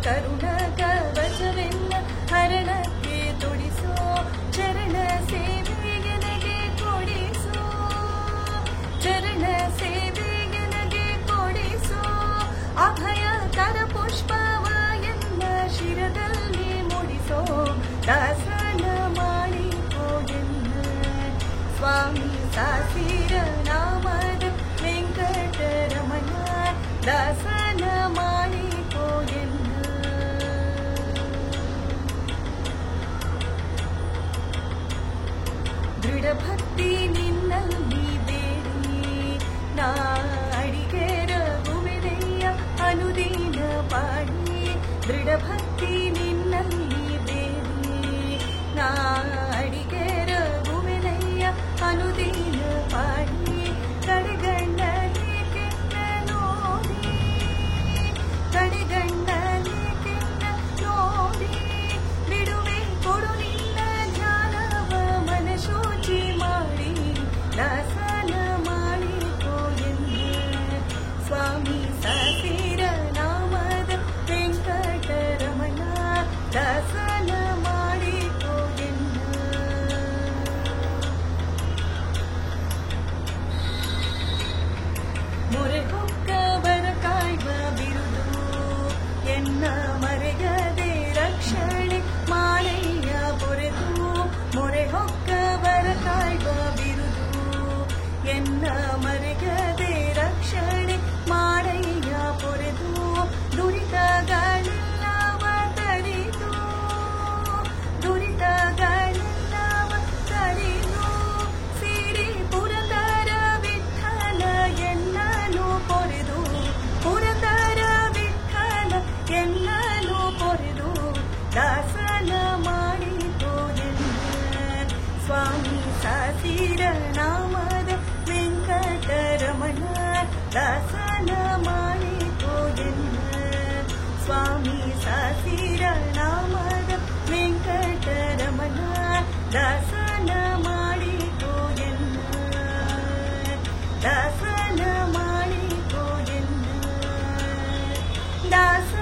ಕರುಣ ಕವಚವೆಲ್ಲ ಹರಣಕ್ಕೆ ತೊಡಿಸೋ ಚರಣ ಸೇವೆಗೆ ನಗೆ ಕೊಡಿಸೋ ಚರಣ ಸೇವೆಗೆ ನಗೆ ಕೊಡಿಸೋ ಅಭಯ ಕರ ಪುಷ್ಪವ ಎಲ್ಲ ಶಿರದಲ್ಲಿ ಮುಡಿಸೋ ದಾಸನ ಮಾಡಿಕೋ ಎನ್ನ ಸ್ವಾಮಿ ಸಾಸಿರ ನಾಮದ ವೆಂಕಟರಮಣ ದಾಸನ ಮಾಡಿಕೋ ಎನ್ನ ದೃಢ ಭಕ್ತಿ ನಿನ್ನಲ್ಲಿ ಬೇಡಿ ನಾ ಅಡಿಗೆ ರಘುವಿನಯ್ಯ ಅನುದೀನ ಪಾಡಿ ದೃಢ ಭಕ್ತಿ ನಿನ್ನಲ್ಲಿ ಬೇಡಿ ನಾ ಅಡಿಗೆ ರಘುವಿನಯ್ಯ ಅನುದೀನ ಪಾಡಿ ಕಡೆಗಣ್ಣನೆ ಕೆನ್ನ ನೋಡಿ ಕಡೆಗಣ್ಣನೆ ಕೆನ್ನ ನೋಡಿ ಬಿಡುವೆ ಕೊಡು ನಿನ್ನ ಧ್ಯಾನವ ಮನಶೋಚಿ ಮಾಡಿ ದಾಸನ ಮಾಡಿಕೋ ಎನ್ನ ಸ್ವಾಮಿ ಸಾಸಿರ ನಾಮದ ವೆಂಕಟರಮಣ ದಾಸನ ಮಾಡಿಕೋ ಎನ್ನ ಮೊರೆ ಹೊಕ್ಕವರ ಕಾಯ್ವ ಬಿರುದು ಎನ್ನ ಮರೆಯದೆ ರಕ್ಷಣೆ ಮಾಡಯ್ಯ ಪೊರೆದು ಮೊರೆ ಹೊಕ್ಕವರ ಕಾಯ್ವ ಬಿರುದು ಎನ್ನ ಮರೆಯದೆ ರಕ್ಷಣೆ ಮಾಡಯ್ಯ ಪೊರೆದು ದುರಿತಗಳೆಲ್ಲವ ತಡೆದು ದುರಿತಗಳೆಲ್ಲವ ತಡೆದು ಸಿರಿ ಪುರಂದರ ವಿಠಲ ಎನ್ನನು ಪೊರೆದು ಪುರಂದರ ವಿಠಲ ಎನ್ನನು ಪೊರೆದು ದಾಸನ ಮಾಡಿಕೋ ಎನ್ನ ಸ್ವಾಮಿ ಸಾಸಿರ ನಾಮದ ವೆಂಕಟರಮಣ ದಾಸನ ಮಾಡಿಕೋ ಎನ್ನ ಸ್ವಾಮಿ ಸಾಸಿರ ನಾಮದ ವೆಂಕಟರಮಣ ದಾಸನ ಮಾಡಿಕೋ ಎನ್ನ ದಾಸನ ಮಾಡಿಕೋ ಎನ್ನ ದಾಸ